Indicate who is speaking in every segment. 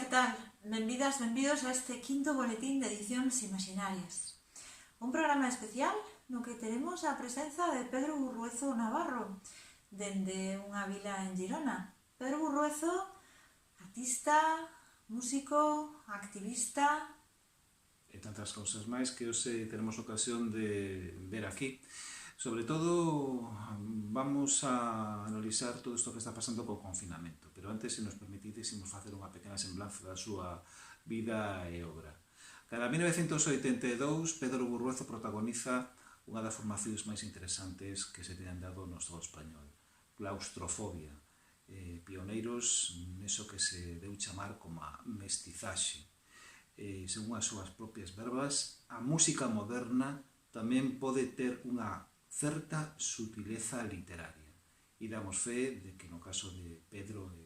Speaker 1: tal? Benvidas, benvidos a este quinto boletín de edicións imaginarias. Un programa especial no que teremos a presenza de Pedro Burruezo Navarro, dende unha vila en Girona. Pedro Burruezo, artista, músico, activista...
Speaker 2: E tantas cousas máis que hoxe teremos ocasión de ver aquí. Sobre todo, vamos a analizar todo isto que está pasando co confinamento, pero antes, se nos permitides, imos facer unha pequena semblanza da súa vida e obra. Cada 1982, Pedro Burruezo protagoniza unha das formacións máis interesantes que se teñan dado no Estado español, Claustrofobia, pioneiros neso que se deu chamar como a mestizaxe. Según as súas propias verbas, a música moderna tamén pode ter unha certa sutileza literaria. E damos fe de que no caso de Pedro e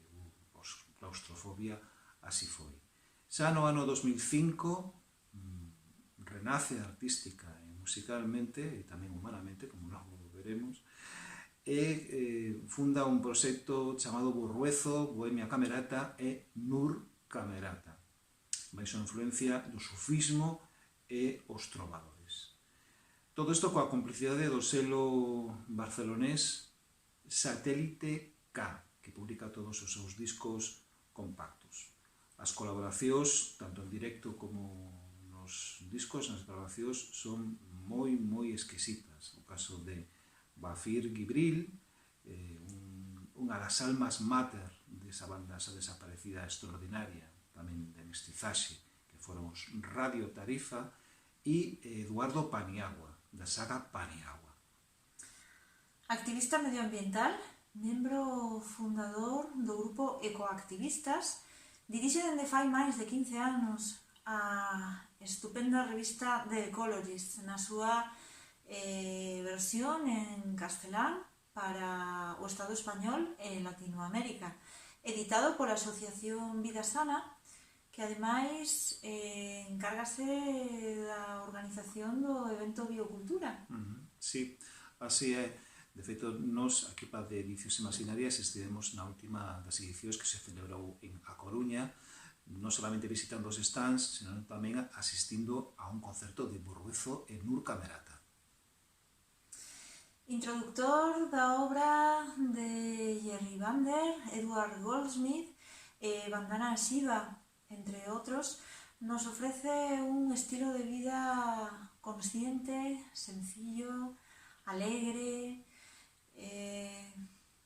Speaker 2: os Claustrofobia así foi. Xa no ano 2005 renace artística e musicalmente e tamén humanamente, como logo veremos, e funda un proxecto chamado Burruezo, Bohemia Camerata e Nur Camerata, baixo a influencia do sufismo e os trovadores. Todo isto coa complicidade do selo barcelonés Satélite K, que publica todos os seus discos compactos. As colaboracións, tanto en directo como nos discos, nas grabacións, son moi exquisitas. O caso de Bafir Gibril, unha das almas mater desa banda esa desaparecida extraordinaria, tamén de mestizaxe, que foron os Radio Tarifa, e Eduardo Paniagua, da saga Paniagua.
Speaker 1: Activista medioambiental, membro fundador do grupo Ecoactivistas, dirixe dende fai máis de 15 anos a estupenda revista The Ecologist, na súa versión en castelán para o Estado español e Latinoamérica, editado pola Asociación Vida Sana, que ademais encárgase da organización do evento Biocultura.
Speaker 2: Sí, así é. De feito, nos, a equipa de Edicións Imaginarias, estivemos na última das edicións que se celebrou en A Coruña, non solamente visitando os stands, senón tamén asistindo a un concerto de Burruezo e Nur Camerata.
Speaker 1: Introductor da obra de Jerry Vander, Edward Goldsmith e Vandana Shiva, entre outros, nos ofrece un estilo de vida consciente, sencillo, alegre,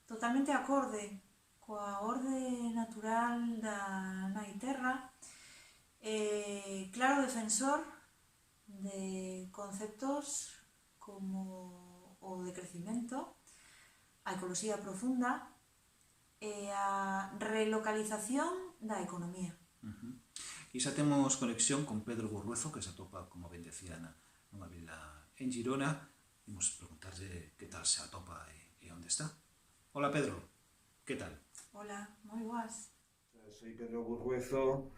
Speaker 1: totalmente acorde coa orde natural da nai terra, claro defensor de conceptos como o de crecimento, a ecoloxía profunda e a relocalización da economía.
Speaker 2: E xa temos conexión con Pedro Burruezo, que se atopa, como ben decía, nunha vila en Girona. Imos preguntarlle que tal se atopa e onde está. Hola, Pedro, que tal?
Speaker 1: Hola, moi boas.
Speaker 3: Soy Pedro Burruezo,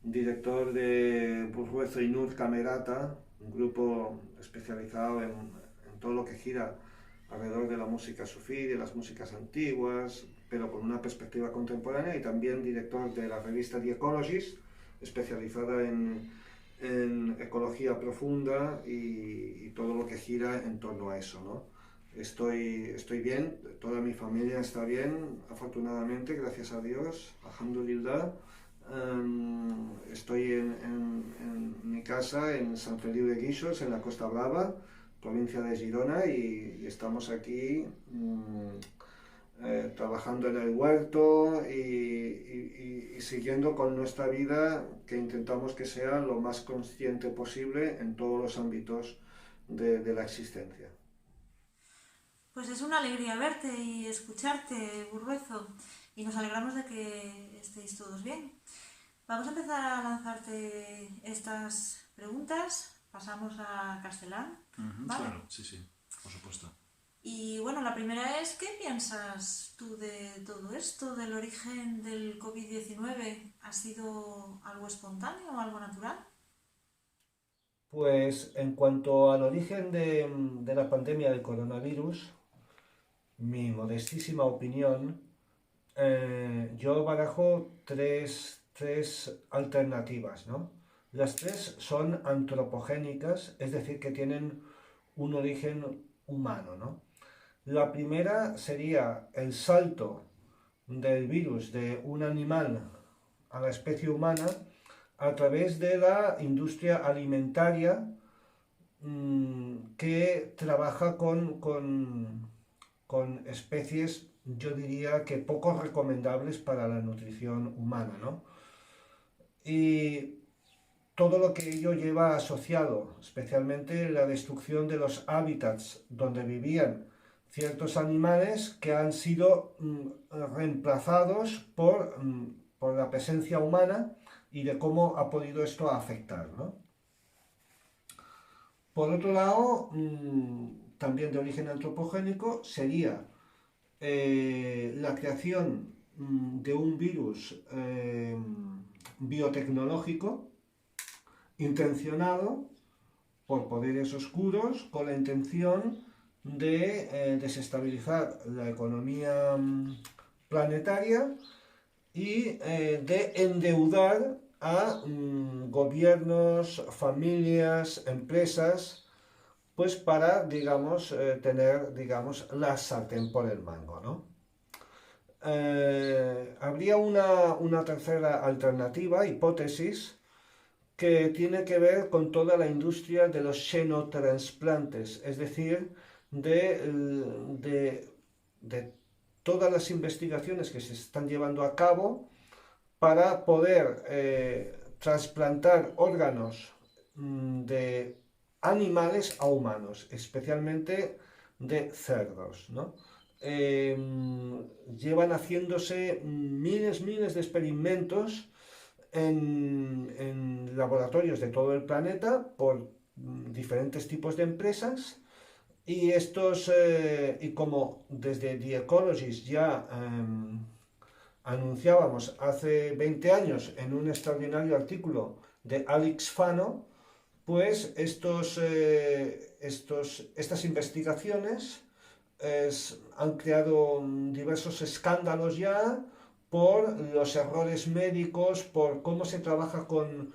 Speaker 3: director de Burruezo y Nur Camerata, un grupo especializado en todo lo que gira alrededor de la música sufí, de las músicas antiguas, pero con una perspectiva contemporánea, y también director de la revista The Ecologist, especializada en ecología profunda y todo lo que gira en torno a eso, ¿no? Estoy bien, toda mi familia está bien, afortunadamente, gracias a Dios, alhamdulillah. Estoy en mi casa en Sant Feliu de Guíxols, en la Costa Brava, provincia de Girona, y estamos aquí trabajando en el huerto y siguiendo con nuestra vida, que intentamos que sea lo más consciente posible en todos los ámbitos de la existencia.
Speaker 1: Pues es una alegría verte y escucharte, Burruezo, y nos alegramos de que estéis todos bien. Vamos a empezar a lanzarte estas preguntas. Pasamos a castelán, ¿vale?
Speaker 2: Claro, sí, por supuesto.
Speaker 1: Y bueno, la primera es, ¿qué piensas tú de todo esto, del origen del COVID-19? ¿Ha sido algo espontáneo o algo natural?
Speaker 3: Pues en cuanto al origen de la pandemia del coronavirus, mi modestísima opinión, yo barajo tres tres alternativas, ¿no? Las tres son antropogénicas, es decir, que tienen un origen humano, ¿no? La primera sería el salto del virus de un animal a la especie humana a través de la industria alimentaria que trabaja con especies, yo diría que poco recomendables para la nutrición humana, ¿no? Y todo lo que ello lleva asociado, especialmente la destrucción de los hábitats donde vivían ciertos animales que han sido reemplazados por la presencia humana y de cómo ha podido esto afectar, ¿no? Por otro lado, también de origen antropogénico, sería la creación de un virus biotecnológico intencionado por poderes oscuros con la intención de desestabilizar la economía planetaria y de endeudar a gobiernos, familias, empresas, pues para, digamos, tener, digamos, la sartén por el mango, ¿no? Habría una tercera alternativa, hipótesis, que tiene que ver con toda la industria de los xenotransplantes, es decir, de todas las investigaciones que se están llevando a cabo para poder trasplantar órganos de animales a humanos, especialmente de cerdos, ¿no? Llevan haciéndose miles de experimentos en laboratorios de todo el planeta por diferentes tipos de empresas y y como desde The Ecologist ya anunciábamos hace 20 años en un extraordinario artículo de Alex Fano, pues estas investigaciones han creado diversos escándalos ya por los errores médicos, por cómo se trabaja con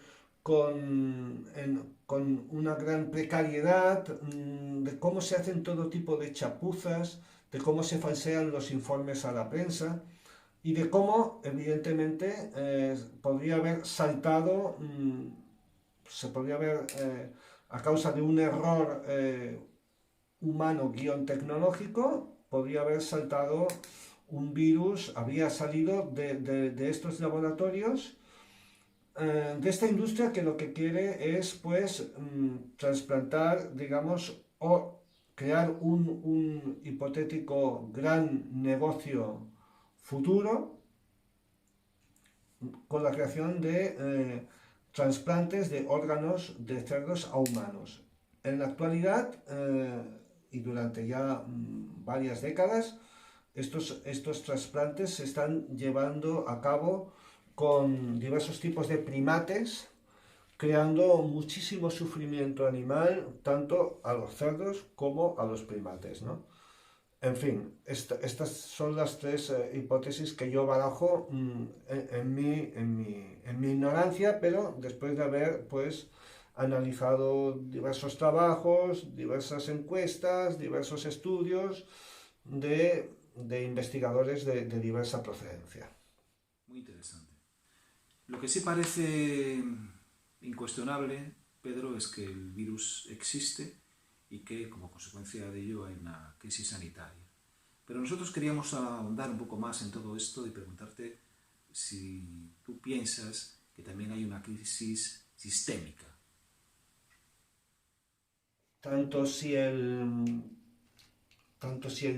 Speaker 3: una gran precariedad, de cómo se hacen todo tipo de chapuzas, de cómo se falsean los informes a la prensa y de cómo, evidentemente, podría haber saltado, se podría haber, a causa de un error humano-tecnológico, podría haber saltado un virus, había salido de estos laboratorios, de esta industria que lo que quiere es, pues, trasplantar, digamos, o crear un hipotético gran negocio futuro con la creación de trasplantes de órganos de cerdos a humanos. En la actualidad, y durante ya varias décadas, estos trasplantes se están llevando a cabo con diversos tipos de primates, creando muchísimo sufrimiento animal, tanto a los cerdos como a los primates, ¿no? En fin, estas son las tres hipótesis que yo barajo en mi ignorancia, pero después de haber, pues, analizado diversos trabajos, diversas encuestas, diversos estudios de investigadores de diversa procedencia.
Speaker 2: Muy interesante. Lo que sí parece incuestionable, Pedro, es que el virus existe y que como consecuencia de ello hay una crisis sanitaria. Pero nosotros queríamos ahondar un poco más en todo esto y preguntarte si tú piensas que también hay una crisis sistémica.
Speaker 3: Tanto si el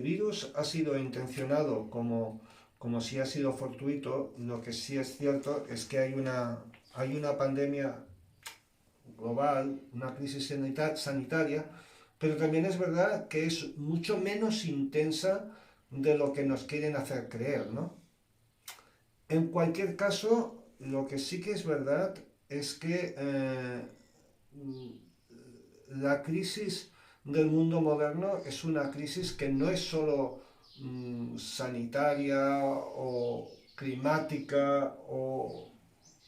Speaker 3: virus ha sido intencionado como si ha sido fortuito, lo que sí es cierto es que hay una pandemia global, una crisis sanitaria, pero también es verdad que es mucho menos intensa de lo que nos quieren hacer creer, ¿no? En cualquier caso, lo que sí que es verdad es que la crisis del mundo moderno es una crisis que no es solo sanitaria o climática o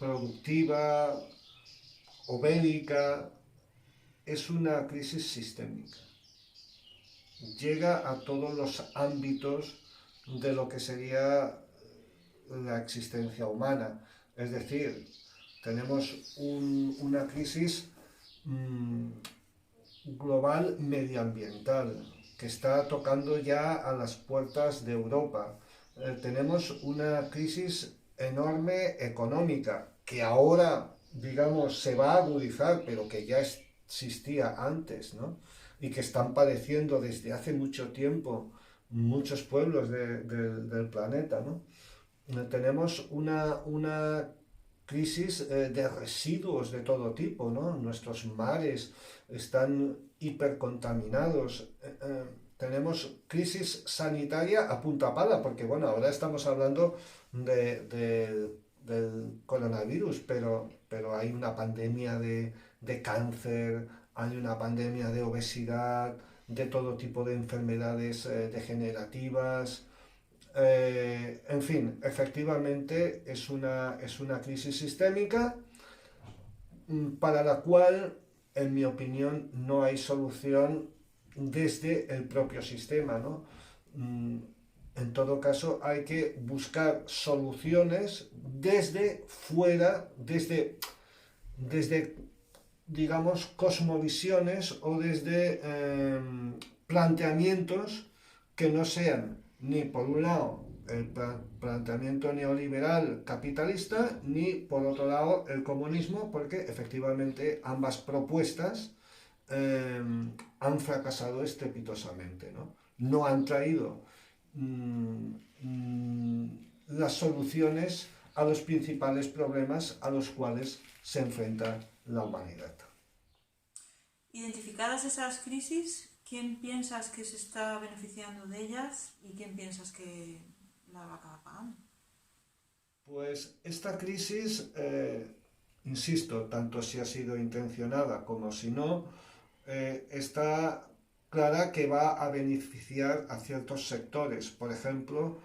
Speaker 3: productiva o bélica, es una crisis sistémica. Llega a todos los ámbitos de lo que sería la existencia humana. Es decir, tenemos una crisis global medioambiental que está tocando ya a las puertas de Europa. Tenemos una crisis enorme económica que ahora, digamos, se va a agudizar, pero que ya existía antes, ¿no? Y que están padeciendo desde hace mucho tiempo muchos pueblos del planeta, ¿no? Tenemos una crisis de residuos de todo tipo, ¿no? Nuestros mares están hipercontaminados. Tenemos crisis sanitaria a punta pala, porque bueno, ahora estamos hablando del coronavirus, pero hay una pandemia de cáncer, hay una pandemia de obesidad, de todo tipo de enfermedades degenerativas. En fin, efectivamente es una crisis sistémica para la cual, en mi opinión, no hay solución desde el propio sistema, ¿no? En todo caso, hay que buscar soluciones desde fuera, desde digamos, cosmovisiones o desde planteamientos que no sean ni por un lado el planteamiento neoliberal capitalista, ni por otro lado el comunismo, porque efectivamente ambas propuestas han fracasado estrepitosamente, ¿no? No han traído las soluciones a los principales problemas a los cuales se enfrenta la humanidad.
Speaker 1: Identificadas esas crisis, ¿quién piensas que se está beneficiando de ellas y quién piensas que la va a acabar pagando?
Speaker 3: Pues esta crisis, insisto, tanto si ha sido intencionada como si no, está clara que va a beneficiar a ciertos sectores, por ejemplo,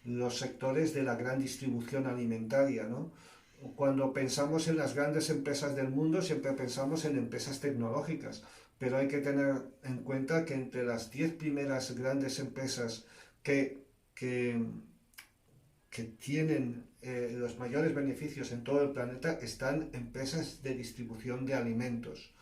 Speaker 3: los sectores de la gran distribución alimentaria, ¿no? Cuando pensamos en las grandes empresas del mundo, siempre pensamos en empresas tecnológicas, pero hay que tener en cuenta que entre las 10 primeras grandes empresas que tienen los mayores beneficios en todo el planeta están empresas de distribución de alimentos.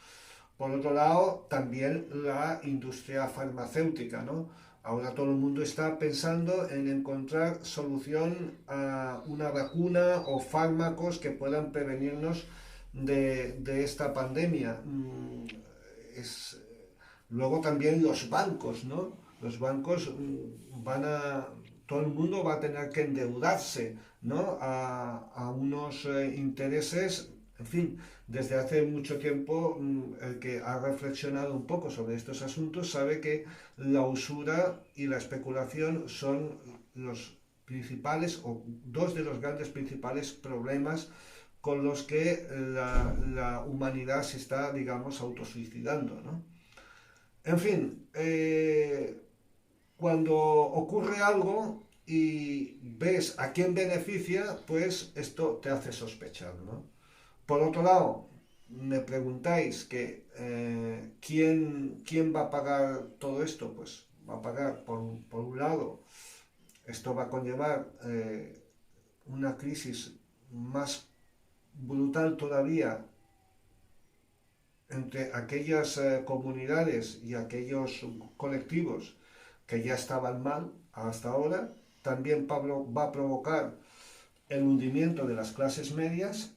Speaker 3: Por otro lado, también la industria farmacéutica, ¿no? Ahora todo el mundo está pensando en encontrar solución a una vacuna o fármacos que puedan prevenirnos de esta pandemia. Luego también los bancos, ¿no? Los bancos todo el mundo va a tener que endeudarse, ¿no? A unos intereses. En fin, desde hace mucho tiempo el que ha reflexionado un poco sobre estos asuntos sabe que la usura y la especulación son los principales o dos de los grandes principales problemas con los que la humanidad se está, digamos, autosuicidando, ¿no? En fin, cuando ocurre algo y ves a quién beneficia, pues esto te hace sospechar, ¿no? Por otro lado, me preguntáis que ¿quién va a pagar todo esto? Pues va a pagar, por un lado, esto va a conllevar una crisis más brutal todavía entre aquellas comunidades y aquellos colectivos que ya estaban mal hasta ahora. También va a provocar el hundimiento de las clases medias.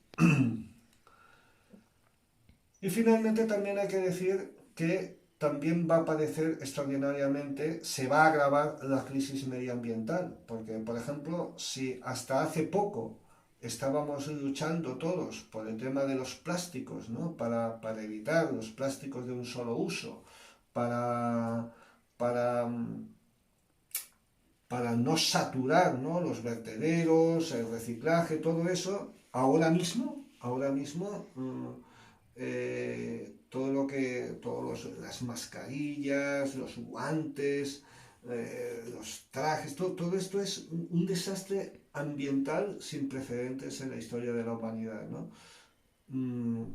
Speaker 3: Y finalmente también hay que decir que también va a padecer extraordinariamente, se va a agravar la crisis medioambiental, porque por ejemplo, si hasta hace poco estábamos luchando todos por el tema de los plásticos, ¿no? Para evitar los plásticos de un solo uso, para no saturar, ¿no? Los vertederos, el reciclaje, todo eso, ahora mismo las mascarillas, los guantes, los trajes, todo esto es un desastre ambiental sin precedentes en la historia de la humanidad, ¿no?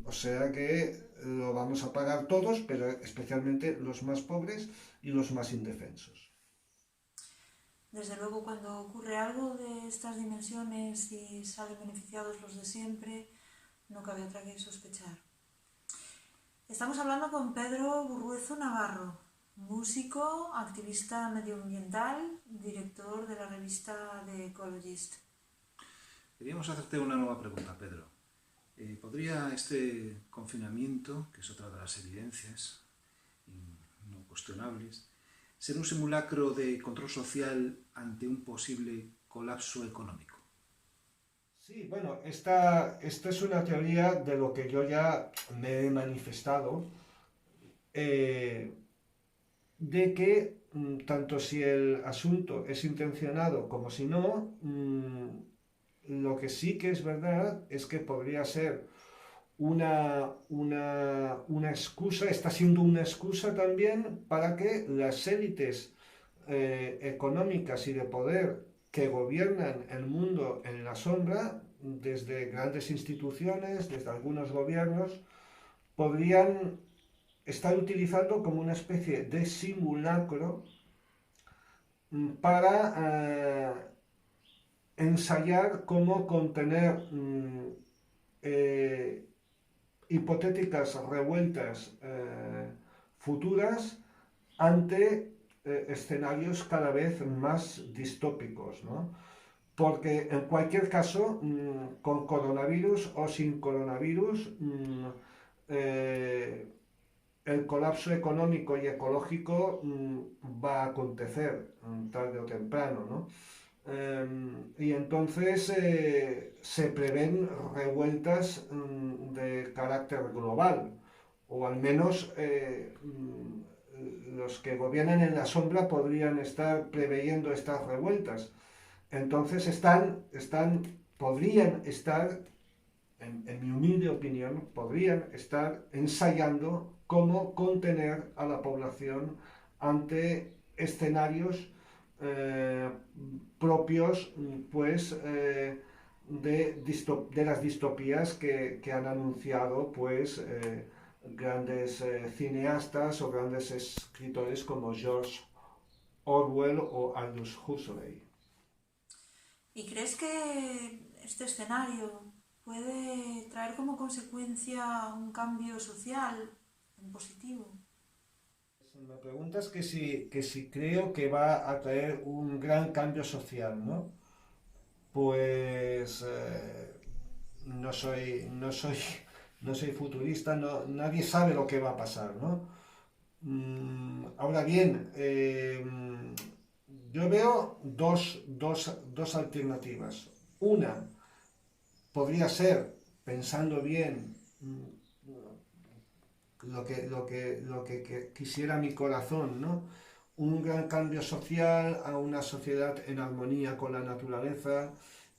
Speaker 3: O sea que lo vamos a pagar todos, pero especialmente los más pobres y los más indefensos.
Speaker 1: Desde luego, cuando ocurre algo de estas dimensiones y salen beneficiados los de siempre, no cabe otra que sospechar. Estamos hablando con Pedro Burruezo Navarro, músico, activista medioambiental, director de la revista The Ecologist.
Speaker 2: Queríamos hacerte una nueva pregunta, Pedro. ¿Podría este confinamiento, que es otra de las evidencias no cuestionables, ser un simulacro de control social ante un posible colapso económico?
Speaker 3: Sí, bueno, esta es una teoría de lo que yo ya me he manifestado, de que tanto si el asunto es intencionado como si no, lo que sí que es verdad es que podría ser una excusa, está siendo una excusa también para que las élites económicas y de poder que gobiernan el mundo en la sombra, desde grandes instituciones, desde algunos gobiernos, podrían estar utilizando como una especie de simulacro para ensayar cómo contener hipotéticas revueltas futuras ante escenarios cada vez más distópicos, ¿no? Porque en cualquier caso, con coronavirus o sin coronavirus, el colapso económico y ecológico va a acontecer tarde o temprano, ¿no? Y entonces se prevén revueltas de carácter global, o al menos los que gobiernan en la sombra podrían estar preveyendo estas revueltas. Entonces podrían estar, en mi humilde opinión, podrían estar ensayando cómo contener a la población ante escenarios propios, pues, de las distopías que han anunciado, pues, grandes cineastas o grandes escritores como George Orwell o Aldous Huxley.
Speaker 1: ¿Y crees que este escenario puede traer como consecuencia un cambio social en positivo?
Speaker 3: Me preguntas que si creo que va a traer un gran cambio social, ¿no? Pues no soy, no soy, no soy futurista, no, nadie sabe lo que va a pasar, ¿no? Ahora bien, yo veo dos alternativas. Una podría ser, pensando bien, lo que quisiera mi corazón, ¿no? Un gran cambio social a una sociedad en armonía con la naturaleza,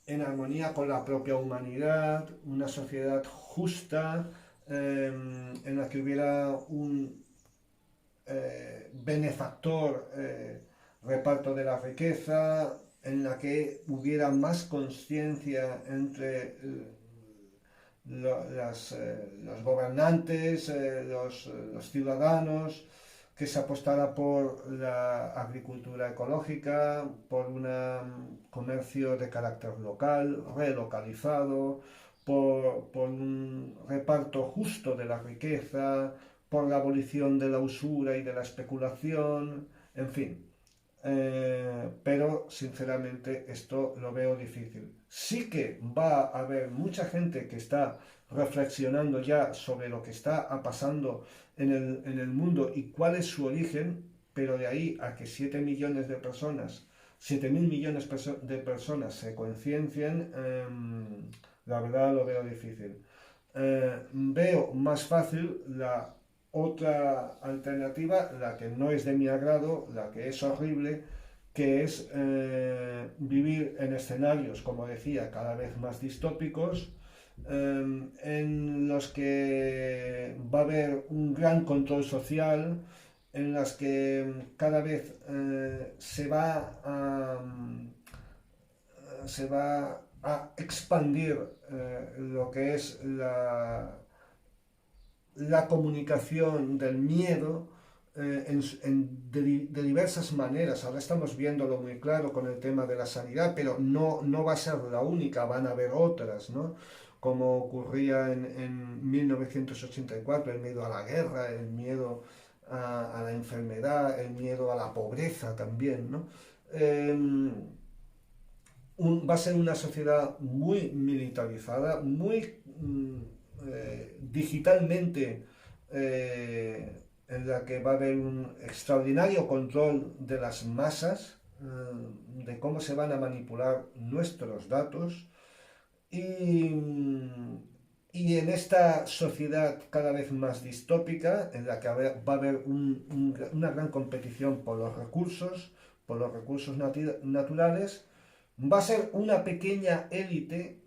Speaker 3: en armonía con la propia humanidad, una sociedad justa, en la que hubiera un benefactor reparto de la riqueza, en la que hubiera más conciencia entre los gobernantes, los ciudadanos, que se apostara por la agricultura ecológica, por un comercio de carácter local, relocalizado, por un reparto justo de la riqueza, por la abolición de la usura y de la especulación, en fin. Pero sinceramente esto lo veo difícil. Sí que va a haber mucha gente que está reflexionando ya sobre lo que está pasando en el mundo y cuál es su origen, pero de ahí a que 7 millones de personas, 7.000 millones de personas se conciencien, la verdad lo veo difícil. Veo más fácil la otra alternativa, la que no es de mi agrado, la que es horrible, que es vivir en escenarios, como decía, cada vez más distópicos, en los que va a haber un gran control social, en las que cada vez se va a expandir lo que es la comunicación del miedo de diversas maneras. Ahora estamos viéndolo muy claro con el tema de la sanidad, pero no va a ser la única, van a haber otras, ¿no? Como ocurría en 1984, el miedo a la guerra, el miedo a la enfermedad, el miedo a la pobreza también, ¿no? Va a ser una sociedad muy militarizada, muy digitalmente, en la que va a haber un extraordinario control de las masas, de cómo se van a manipular nuestros datos, y en esta sociedad cada vez más distópica, en la que va a haber una gran competición por los recursos naturales, va a ser una pequeña élite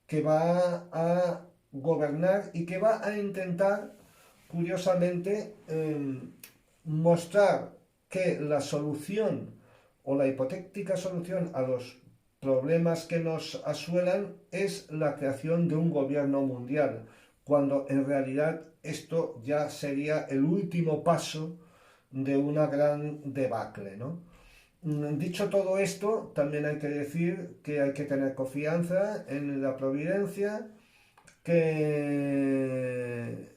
Speaker 3: que va a gobernar y que va a intentar, curiosamente, mostrar que la solución o la hipotética solución a los problemas que nos asuelan es la creación de un gobierno mundial, cuando en realidad esto ya sería el último paso de una gran debacle, ¿no? Dicho todo esto, también hay que decir que hay que tener confianza en la providencia, que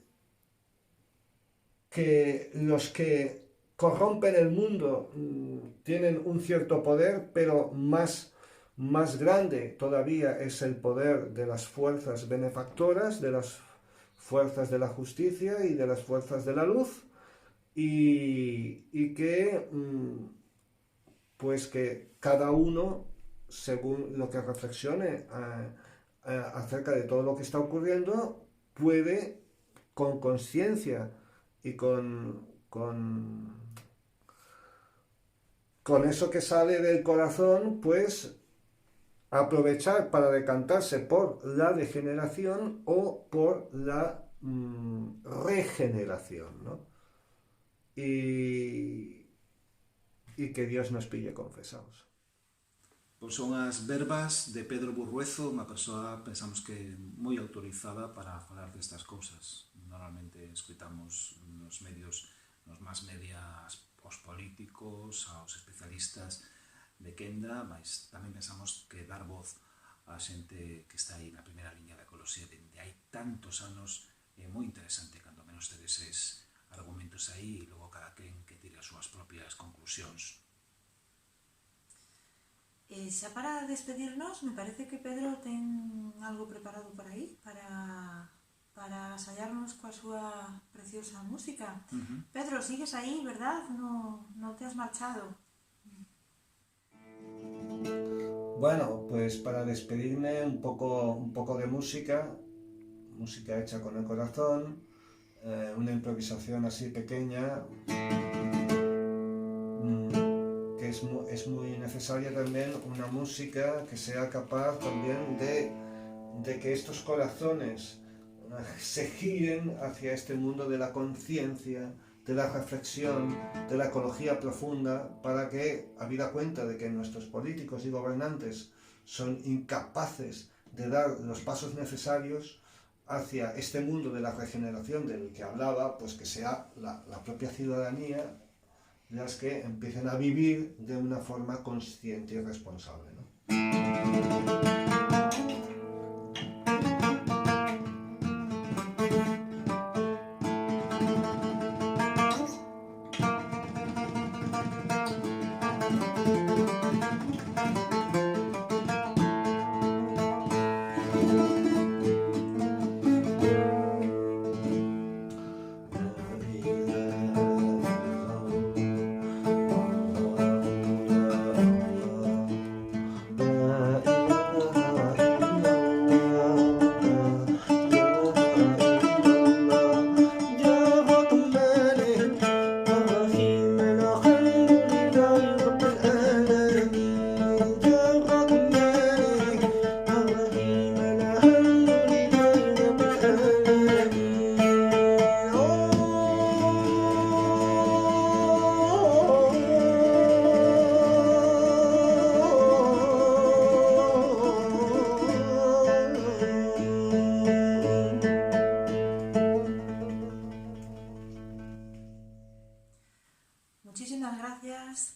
Speaker 3: los que corrompen el mundo tienen un cierto poder, pero más grande todavía es el poder de las fuerzas benefactoras, de las fuerzas de la justicia y de las fuerzas de la luz, y que pues que cada uno, según lo que reflexione acerca de todo lo que está ocurriendo, puede con conciencia y con eso que sale del corazón, pues aprovechar para decantarse por la degeneración o por la regeneración, ¿no? Y que Dios nos pille confesados.
Speaker 2: Pois son as verbas de Pedro Burruezo, unha persoa, pensamos que moi autorizada para falar destas cousas. Normalmente escoitamos nos medios, nos más medias, aos políticos, aos especialistas de quenda, mas tamén pensamos que dar voz á xente que está aí na primeira liña da ecoloxía dende hai tantos anos é moi interesante, cando menos ter eses argumentos aí e logo cada quen que tire as súas propias conclusións.
Speaker 1: Xa para despedirnos, me parece que Pedro ten algo preparado por aí para asallarnos coa súa preciosa música. Pedro, sigues aí, verdad? No te has marchado.
Speaker 3: Bueno, pues para despedirme un poco de música hecha con el corazón, una improvisación así pequeña, que es muy necesaria también, una música que sea capaz también de que estos corazones se giren hacia este mundo de la conciencia, de la reflexión, de la ecología profunda, para que, habida cuenta de que nuestros políticos y gobernantes son incapaces de dar los pasos necesarios hacia este mundo de la regeneración del que hablaba, pues que sea la propia ciudadanía las que empiecen a vivir de una forma consciente y responsable, ¿no?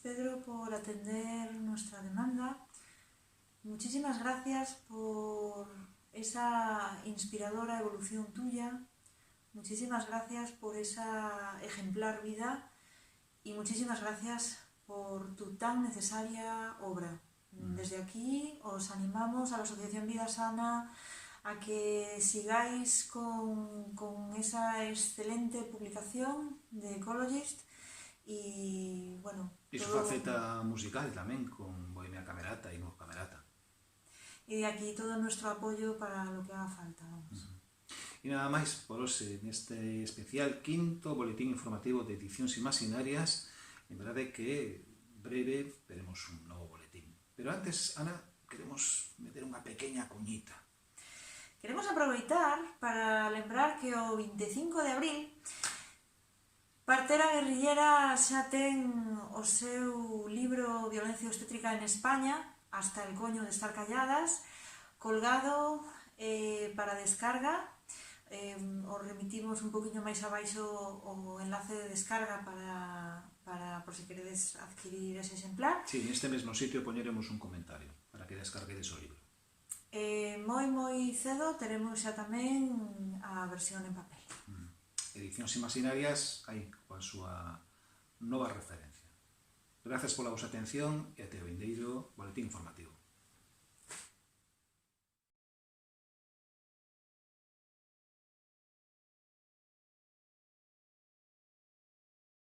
Speaker 1: Pedro, por atender nuestra demanda. Muchísimas gracias por esa inspiradora evolución tuya. Muchísimas gracias por esa ejemplar vida y muchísimas gracias por tu tan necesaria obra. Desde aquí os animamos a la Asociación Vida Sana a que sigáis con esa excelente publicación de Ecologist y bueno...
Speaker 2: Y su faceta musical también, con Bohemia Camerata y Nur Camerata.
Speaker 1: Y de aquí todo nuestro apoyo para lo que haga falta. Vamos.
Speaker 2: Y nada máis por hoxe neste especial quinto boletín informativo de Edicións Imaginarias. En verdade que breve veremos un novo boletín. Pero antes, Ana, queremos meter unha pequeña cuñita.
Speaker 1: Queremos aproveitar para lembrar que o 25 de abril Partera Guerrillera xa ten o seu libro Violencia obstétrica en España, hasta el coño de estar calladas, colgado para descarga. Os remitimos un poquinho máis abaixo o enlace de descarga para por si queredes adquirir ese exemplar.
Speaker 2: Sí, neste mesmo sitio poñeremos un comentario para que descarguedes o libro.
Speaker 1: Moi cedo teremos xa tamén a versión en papel.
Speaker 2: Edicións Imaginarias, aí, coa súa nova referencia. Grazas pola vosa atención e até o vindeiro boletín informativo.